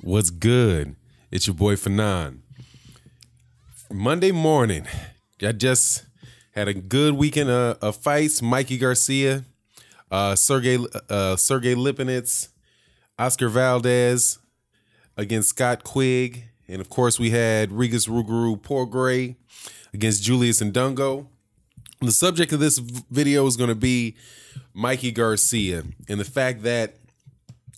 What's good? It's your boy Fanon. Monday morning, I just had a good weekend of fights. Mikey Garcia, Sergey Lipinets, Oscar Valdez against Scott Quigg, and of course we had Regis Ruguru Porgray against Julius Ndungo. The subject of this video is going to be Mikey Garcia and the fact that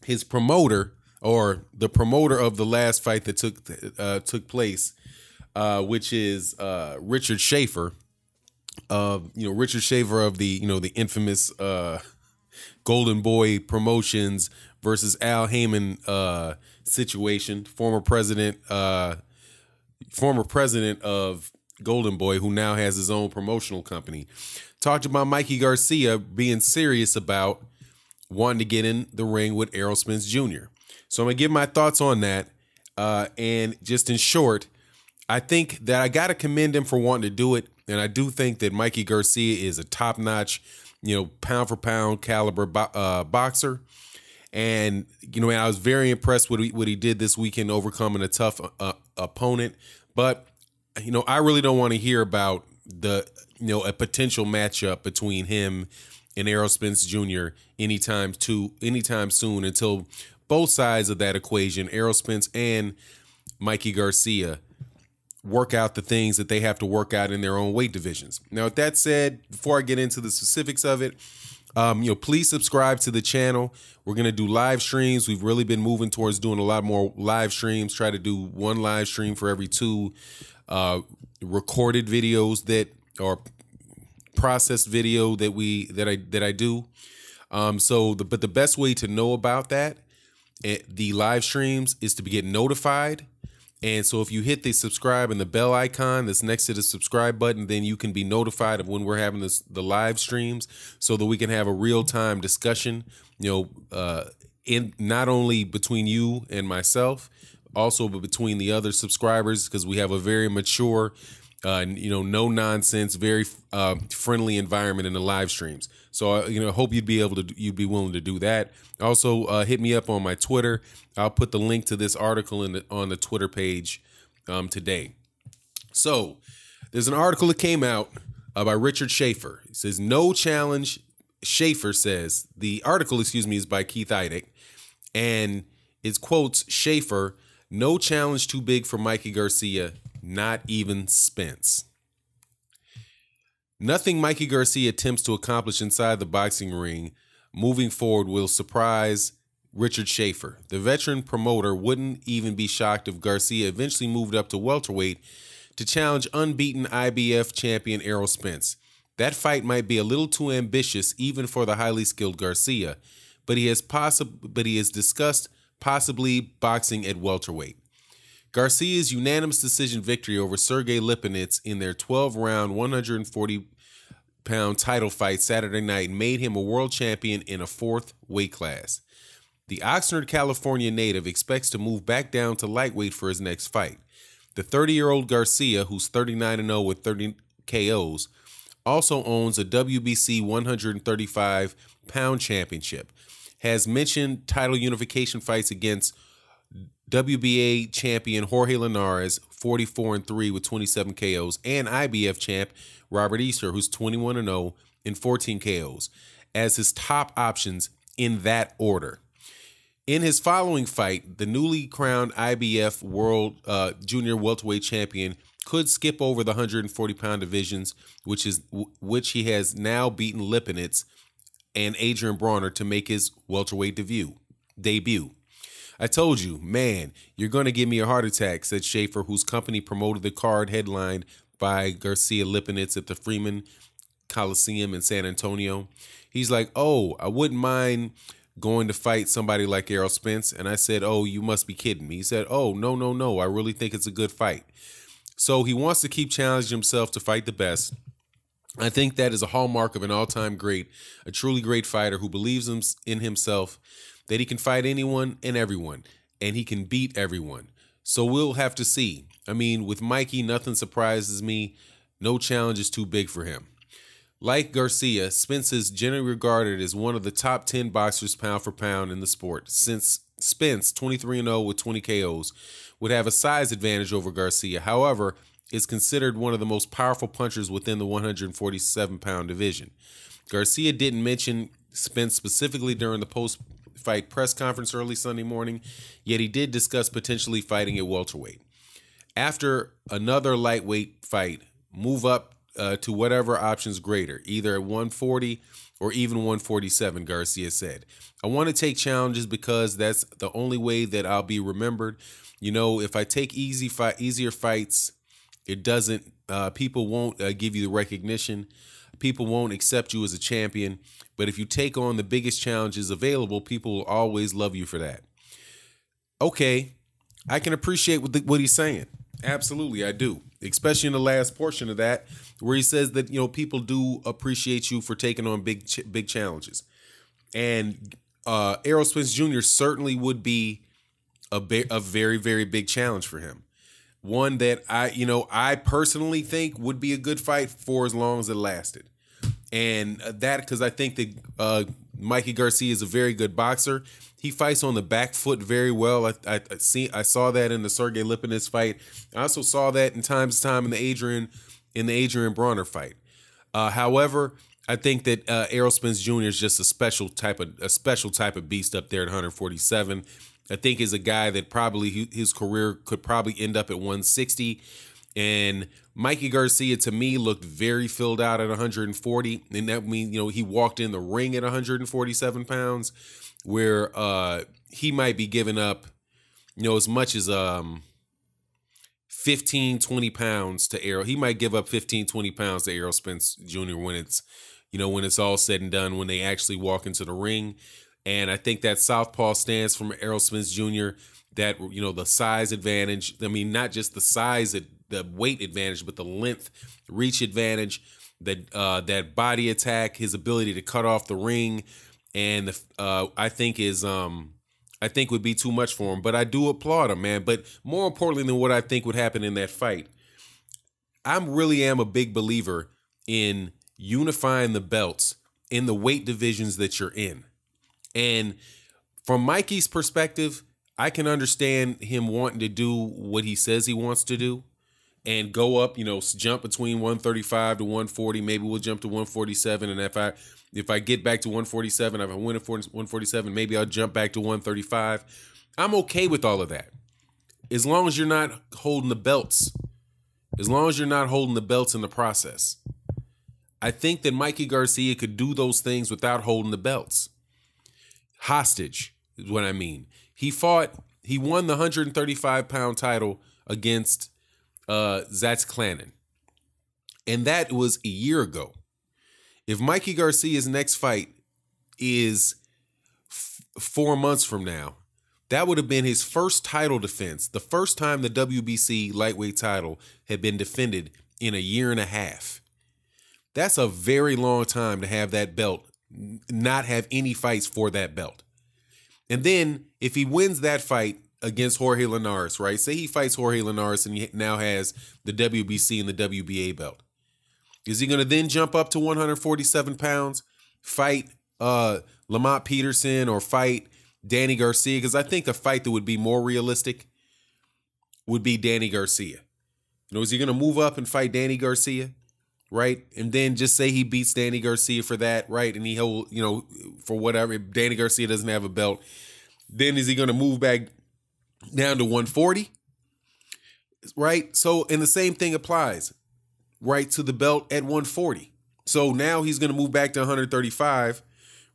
his promoter, or the promoter of the last fight that took place, which is Richard Schaefer. Richard Schaefer of the infamous Golden Boy Promotions versus Al Heyman situation. Former president of Golden Boy, who now has his own promotional company, talked about Mikey Garcia being serious about wanting to get in the ring with Errol Spence Jr. So I'm going to give my thoughts on that. And just in short, I think that I got to commend him for wanting to do it. And I do think that Mikey Garcia is a top-notch, pound for pound caliber boxer. And, I was very impressed with what he did this weekend, overcoming a tough opponent. But, I really don't want to hear about a potential matchup between him and Errol Spence Jr. anytime soon, until both sides of that equation, Errol Spence and Mikey Garcia, work out the things that they have to work out in their own weight divisions. Now, with that said, before I get into the specifics of it, please subscribe to the channel. We're going to do live streams. We've really been moving towards doing a lot more live streams. Try to do one live stream for every two recorded videos or processed video that I do. But the best way to know about that, the live streams, is to get notified. And so if you hit the subscribe and the bell icon that's next to the subscribe button, then you can be notified of when we're having the live streams, so that we can have a real-time discussion, in not only between you and myself, also but between the other subscribers, because we have a very mature, no nonsense, very friendly environment in the live streams. So, I hope you'd be willing to do that. Also, hit me up on my Twitter. I'll put the link to this article on the Twitter page today. So, there's an article that came out by Richard Schaefer. It says, "No challenge," Schaefer says. The article, is by Keith Eidick, and it quotes Schaefer, "No challenge too big for Mikey Garcia, not even Spence. Nothing Mikey Garcia attempts to accomplish inside the boxing ring moving forward will surprise Richard Schaefer. The veteran promoter wouldn't even be shocked if Garcia eventually moved up to welterweight to challenge unbeaten IBF champion Errol Spence. That fight might be a little too ambitious even for the highly skilled Garcia, but he has discussed possibly boxing at welterweight. Garcia's unanimous decision victory over Sergey Lipinets in their 12-round, 140-pound title fight Saturday night made him a world champion in a fourth weight class. The Oxnard, California native expects to move back down to lightweight for his next fight. The 30-year-old Garcia, who's 39-0 with 30 KOs, also owns a WBC 135-pound championship, has mentioned title unification fights against WBA champion Jorge Linares, 44-3 with 27 KOs, and IBF champ Robert Easter, who's 21-0 and 14 KOs, as his top options in that order. In his following fight, the newly crowned IBF World Junior Welterweight Champion could skip over the 140-pound divisions, which he has now beaten Lipinets and Adrian Bronner to make his welterweight debut. "I told you, man, you're going to give me a heart attack," said Schaefer, whose company promoted the card headlined by Garcia Lipinets at the Freeman Coliseum in San Antonio. He's like, "Oh, I wouldn't mind going to fight somebody like Errol Spence." And I said, "Oh, you must be kidding me." He said, "Oh, no, I really think it's a good fight." So he wants to keep challenging himself to fight the best. I think that is a hallmark of an all-time great, a truly great fighter who believes in himself, that he can fight anyone and everyone, and he can beat everyone. So we'll have to see. I mean, with Mikey, nothing surprises me. No challenge is too big for him. Like Garcia, Spence is generally regarded as one of the top 10 boxers pound for pound in the sport since Spence, 23-0 with 20 KOs, would have a size advantage over Garcia. However, is considered one of the most powerful punchers within the 147-pound division. Garcia didn't mention Spence specifically during the post-fight press conference early Sunday morning, yet he did discuss potentially fighting at welterweight. After another lightweight fight, move up to whatever option's greater, either at 140 or even 147, Garcia said. I want to take challenges because that's the only way that I'll be remembered. You know, if I take easier fights, it doesn't, people won't give you the recognition. People won't accept you as a champion. But if you take on the biggest challenges available, people will always love you for that. Okay, I can appreciate what he's saying. Absolutely, I do. Especially in the last portion of that, where he says that, you know, people do appreciate you for taking on big challenges. And Errol Spence Jr. certainly would be a very, very big challenge for him. One that I personally think would be a good fight for as long as it lasted. And that because I think that Mikey Garcia is a very good boxer. He fights on the back foot very well. I saw that in the Sergey Lipinets fight. I also saw that in time in the Adrian Bronner fight. However, I think that Errol Spence Jr. is just a special type of beast up there at 147. I think is a guy that probably his career could probably end up at 160. And Mikey Garcia, to me, looked very filled out at 140. And that means, you know, he walked in the ring at 147 pounds, where he might be giving up, you know, as much as 15, 20 pounds to Errol. He might give up 15, 20 pounds to Errol Spence Jr. when it's all said and done, when they actually walk into the ring. And I think that southpaw stance from Errol Spence Jr., that, you know, the size advantage, I mean, not just the size, the weight advantage, but the length, reach advantage, that body attack, his ability to cut off the ring, and I think would be too much for him. But I do applaud him, man. But more importantly than what I think would happen in that fight, I really am a big believer in unifying the belts in the weight divisions that you're in. And from Mikey's perspective, I can understand him wanting to do what he says he wants to do and go up, you know, jump between 135 to 140. Maybe we'll jump to 147. And if I get back to 147, if I win at 147, maybe I'll jump back to 135. I'm okay with all of that. As long as you're not holding the belts. As long as you're not holding the belts in the process. I think that Mikey Garcia could do those things without holding the belts. Hostage is what I mean. He won the 135-pound title against Zatz Clannon. And that was a year ago. If Mikey Garcia's next fight is 4 months from now, that would have been his first title defense. The first time the WBC lightweight title had been defended in a year and a half. That's a very long time to have that belt, not have any fights for that belt. And then if he wins that fight against Jorge Linares, right? Say he fights Jorge Linares and he now has the WBC and the WBA belt. Is he going to then jump up to 147 pounds, fight Lamont Peterson or fight Danny Garcia? Because I think a fight that would be more realistic would be Danny Garcia. You know, is he going to move up and fight Danny Garcia? Right? And then just say he beats Danny Garcia for that, right? And he'll, you know, for whatever, if Danny Garcia doesn't have a belt, then is he going to move back down to 140? Right? So, and the same thing applies, right, to the belt at 140. So now he's going to move back to 135,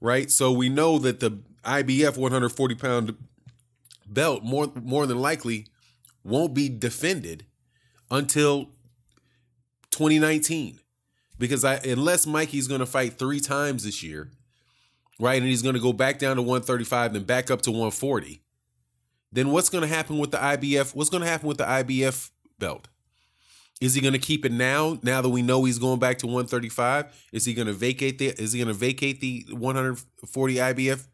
right? So we know that the IBF 140-pound belt more than likely won't be defended until 2019. Because unless Mikey's going to fight 3 times this year, right, and he's going to go back down to 135, then back up to 140, then what's going to happen with the IBF? What's going to happen with the IBF belt? Is he going to keep it now that we know he's going back to 135? Is he going to vacate the 140 IBF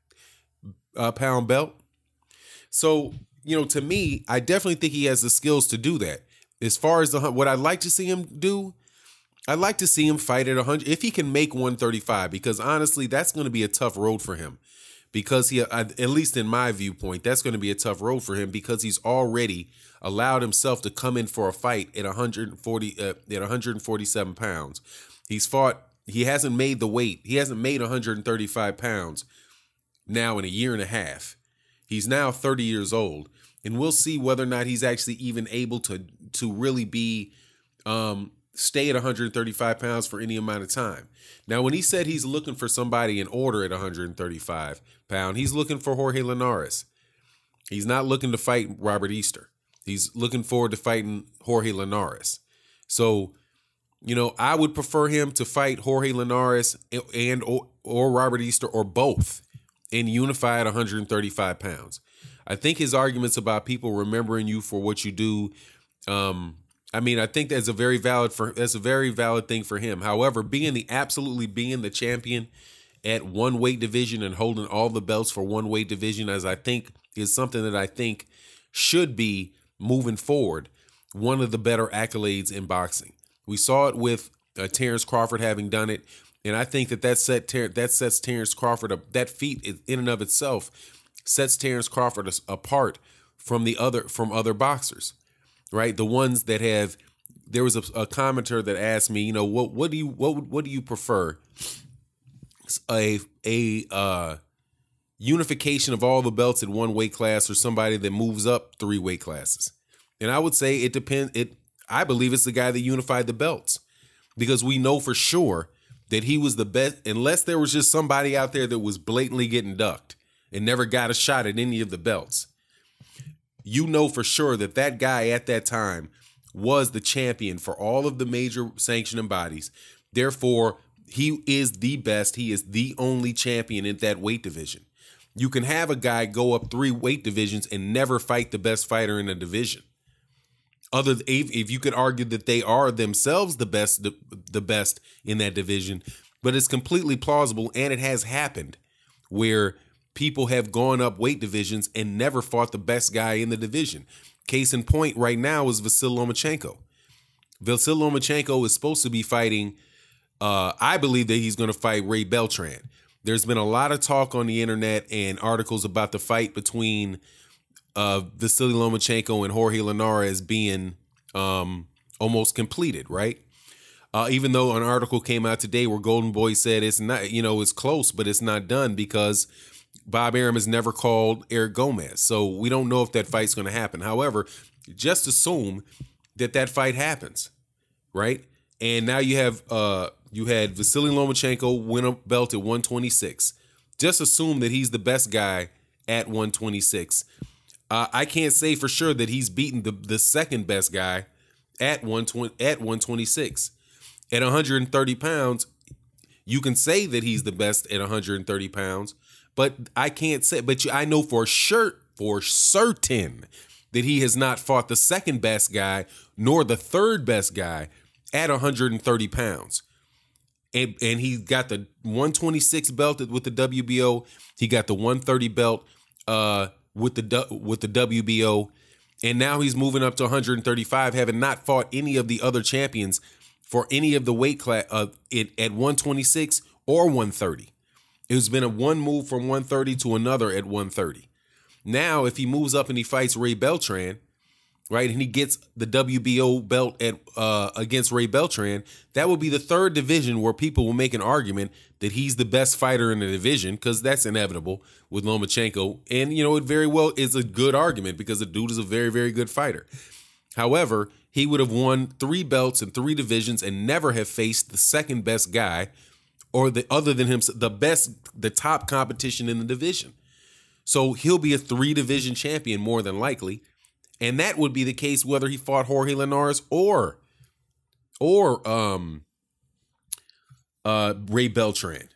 pound belt? So, you know, to me, I definitely think he has the skills to do that. As far as what I'd like to see him do, I'd like to see him fight at 100 if he can make 135, because honestly, that's going to be a tough road for him. because at least in my viewpoint, that's going to be a tough road for him because he's already allowed himself to come in for a fight at 147 pounds. He hasn't made the weight. He hasn't made 135 pounds now in a year and a half. He's now 30 years old, and we'll see whether or not he's actually even able to really be stay at 135 pounds for any amount of time. Now, when he said he's looking for somebody in order at 135 pounds, he's looking for Jorge Linares. He's not looking to fight Robert Easter. He's looking forward to fighting Jorge Linares. So, I would prefer him to fight Jorge Linares or Robert Easter or both in Unify at 135 pounds. I think his arguments about people remembering you for what you do, I think that's a very valid thing for him. However, being the champion at one weight division and holding all the belts for one weight division, as I think is something that I think should be moving forward one of the better accolades in boxing. We saw it with Terrence Crawford having done it, and I think that sets Terrence Crawford up. That feat in and of itself sets Terrence Crawford apart from other boxers, right? The ones that have. There was a commenter that asked me, what do you prefer? A unification of all the belts in one weight class or somebody that moves up 3 weight classes? And I would say it depends. I believe it's the guy that unified the belts, because we know for sure that he was the best, unless there was just somebody out there that was blatantly getting ducked and never got a shot at any of the belts. For sure that guy at that time was the champion for all of the major sanctioning bodies. Therefore, he is the best. He is the only champion in that weight division. You can have a guy go up 3 weight divisions and never fight the best fighter in a division. If you could argue that they are themselves the best in that division, but it's completely plausible, and it has happened where people have gone up weight divisions and never fought the best guy in the division. Case in point right now is Vasyl Lomachenko. Vasyl Lomachenko is supposed to be fighting, I believe that he's going to fight Ray Beltran. There's been a lot of talk on the internet and articles about the fight between Vasyl Lomachenko and Jorge Linares being almost completed, right? Even though an article came out today where Golden Boy said it's not, it's close, but it's not done because Bob Arum has never called Eric Gomez. So we don't know if that fight's going to happen. However, just assume that fight happens, right? And now you had Vasyl Lomachenko win a belt at 126. Just assume that he's the best guy at 126. I can't say for sure that he's beaten the second best guy at 126. At 130 pounds, you can say that he's the best at 130 pounds, but I can't say. But I know for certain that he has not fought the second best guy nor the third best guy at 130 pounds. And he got the 126 belt with the WBO. He got the 130 belt with the WBO, and now he's moving up to 135, having not fought any of the other champions for any of the weight class at 126 or 130. It's been a one move from 130 to another at 130. Now, if he moves up and he fights Ray Beltran, right, and he gets the WBO belt against Ray Beltran, that will be the third division where people will make an argument that he's the best fighter in the division, because that's inevitable with Lomachenko. And, it very well is a good argument because the dude is a very, very good fighter. However, he would have won 3 belts in 3 divisions and never have faced the second best guy or other than him, the top competition in the division. So he'll be a 3-division champion more than likely. And that would be the case whether he fought Jorge Linares or Ray Beltran,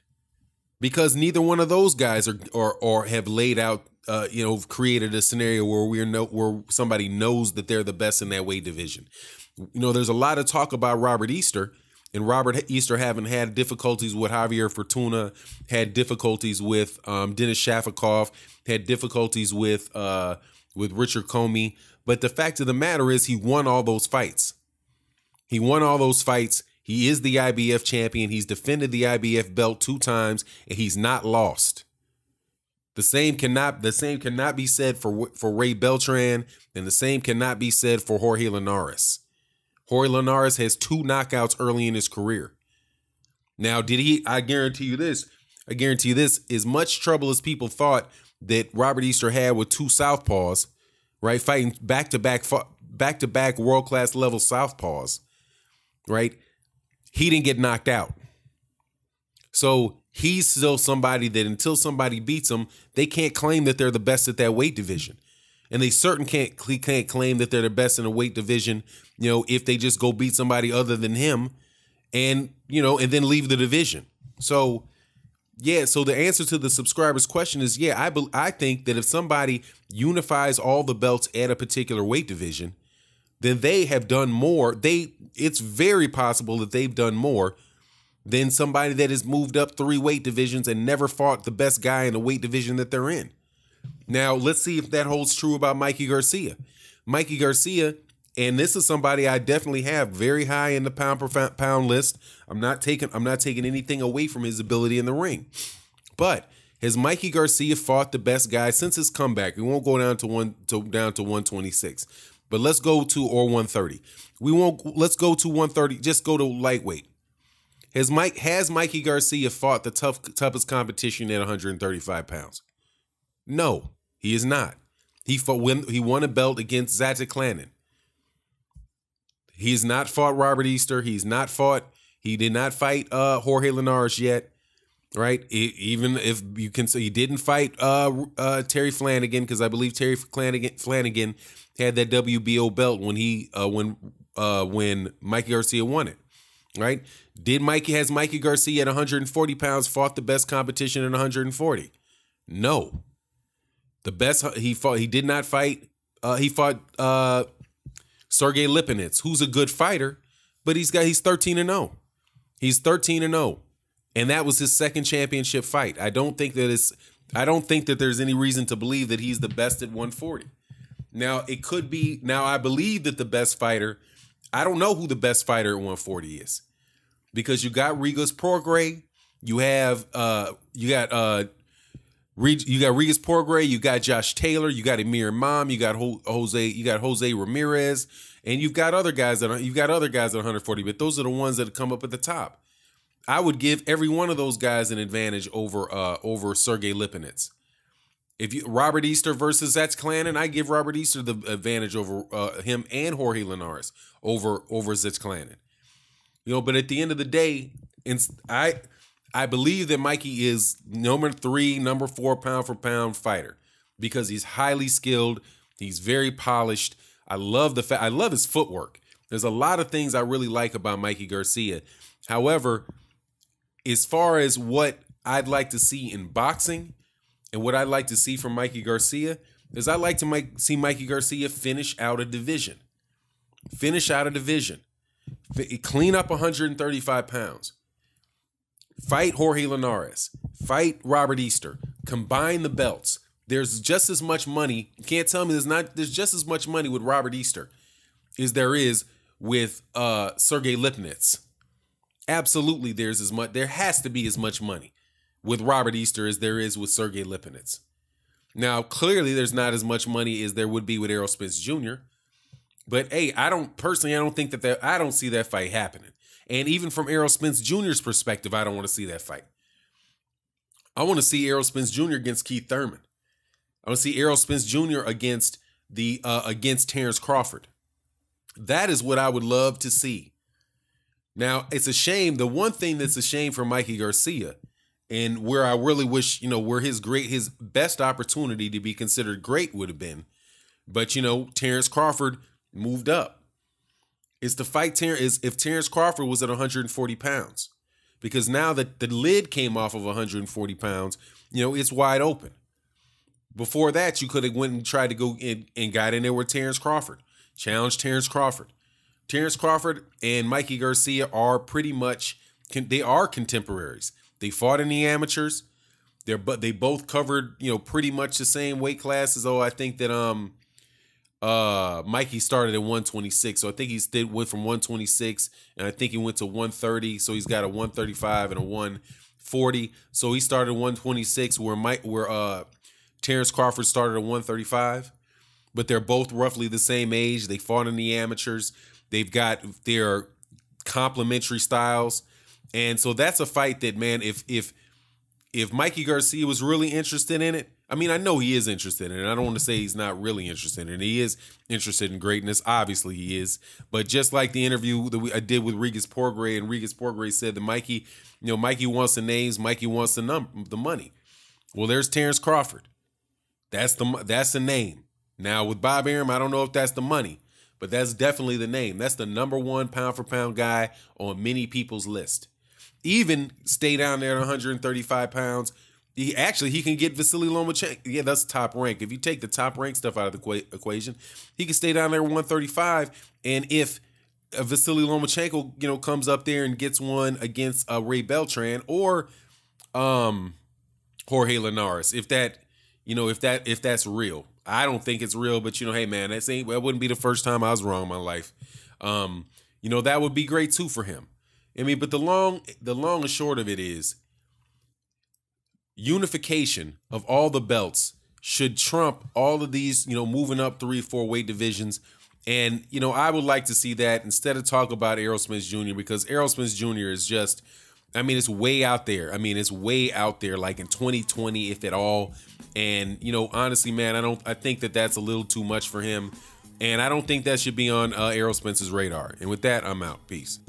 because neither one of those guys are have laid out, created a scenario where somebody knows that they're the best in that weight division. There's a lot of talk about Robert Easter, and Robert Easter having had difficulties with Javier Fortuna, had difficulties with Denis Shafikov, had difficulties with Richard Comey. But the fact of the matter is he won all those fights. He won all those fights. He is the IBF champion. He's defended the IBF belt 2 times, and he's not lost. The same cannot be said for Ray Beltran, and the same cannot be said for Jorge Linares. Jorge Linares has 2 knockouts early in his career. Now, did he? I guarantee you this. As much trouble as people thought that Robert Easter had with 2 southpaws, right, fighting back-to-back world-class level southpaws, right, he didn't get knocked out. So he's still somebody that until somebody beats him, they can't claim that they're the best at that weight division. And they certainly can't claim that they're the best in a weight division, if they just go beat somebody other than him and then leave the division. So, yeah, so the answer to the subscriber's question is, yeah, I think that if somebody unifies all the belts at a particular weight division, then they have done more. It's very possible that they've done more than somebody that has moved up 3 weight divisions and never fought the best guy in the weight division that they're in. Now, let's see if that holds true about Mikey Garcia. Mikey Garcia, and this is somebody I definitely have very high in the pound per pound list. I'm not taking anything away from his ability in the ring. But has Mikey Garcia fought the best guy since his comeback? We won't go down to 126. But let's go to 130. Let's go to 130. Just go to lightweight. Has Mikey Garcia fought the toughest competition at 135 pounds? No, he is not. He won a belt against Zatziklannin. He has not fought Robert Easter. He did not fight Jorge Linares yet, right? Even if you can say he didn't fight Terry Flanagan, because I believe Terry Flanagan had that WBO belt when Mikey Garcia won it, right? Has Mikey Garcia at 140 pounds fought the best competition at 140? No. The best he did not fight. He fought Sergey Lipinets, who's a good fighter, but he's 13-0. He's 13-0, and that was his second championship fight. I don't think that there's any reason to believe that he's the best at 140. Now it could be. Now I believe that the best fighter. I don't know who the best fighter at 140 is, because you got Regis Prograis, you got Regis Prograis, you got Josh Taylor, you got Amir Imam, you got Jose Ramirez, and you've got other guys at 140. But those are the ones that come up at the top. I would give every one of those guys an advantage over Sergey Lipinets. Robert Easter versus Zatziklannin, I give Robert Easter the advantage over him and Jorge Linares over Zatziklannin. But at the end of the day, I believe that Mikey is number 3, number 4 pound for pound fighter, because he's highly skilled. He's very polished. I love his footwork. There's a lot of things I really like about Mikey Garcia. However, as far as what I'd like to see in boxing and what I'd like to see from Mikey Garcia is I'd like to see Mikey Garcia finish out a division. Clean up 135 pounds. Fight Jorge Linares. Fight Robert Easter. Combine the belts. There's just as much money. You can't tell me there's just as much money with Robert Easter as there is with Sergey Lipinets. Absolutely, there has to be as much money with Robert Easter as there is with Sergey Lipinets. Now, clearly, there's not as much money as there would be with Errol Spence Jr. But hey, I don't see that fight happening. And even from Errol Spence Jr.'s perspective, I don't want to see that fight. I want to see Errol Spence Jr. against Keith Thurman. I want to see Errol Spence Jr. against Terrence Crawford. That is what I would love to see. Now, it's a shame. The one thing that's a shame for Mikey Garcia, and where I really wish, where his best opportunity to be considered great would have been, but Terrence Crawford moved up. Is to fight if Terrence Crawford was at 140 pounds. Because now that the lid came off of 140 pounds, it's wide open. Before that, you could have went and tried to go in and got in there with Terrence Crawford. Challenged Terrence Crawford. Terrence Crawford and Mikey Garcia are pretty much, they are contemporaries. They fought in the amateurs. They both covered, pretty much the same weight classes. Oh, I think that Mikey started at 126, so I think he went from 126, and I think he went to 130. So he's got a 135 and a 140. So he started 126, where Terrence Crawford started at 135, but they're both roughly the same age. They fought in the amateurs. They've got their complementary styles. And so that's a fight that, man, if Mikey Garcia was really interested in it, I mean, I know he is interested in it. I don't want to say he's not really interested in it. He is interested in greatness. Obviously, he is. But just like the interview that I did with Regis Porgray, and Regis Porgray said that Mikey, Mikey wants the names, Mikey wants the money. Well, there's Terrence Crawford. That's the name. Now with Bob Arum, I don't know if that's the money, but that's definitely the name. That's the #1 pound-for-pound guy on many people's list. Even stay down there at 135 pounds. He can get Vasily Lomachenko. Yeah, that's top rank. If you take the top rank stuff out of the equation, he can stay down there at 135. And if Vasily Lomachenko, comes up there and gets one against Ray Beltran or Jorge Linares, if that's real, I don't think it's real. But hey, man, that wouldn't be the first time I was wrong in my life. That would be great too for him. I mean, but the long and short of it is, unification of all the belts should trump all of these, moving up 3-4 weight divisions. And, I would like to see that instead of talk about Errol Spence Jr., because Errol Spence Jr. is just, it's way out there. It's way out there, like in 2020, if at all. And, honestly, man, I think that that's a little too much for him. And I don't think that should be on Errol Spence's radar. And with that, I'm out. Peace.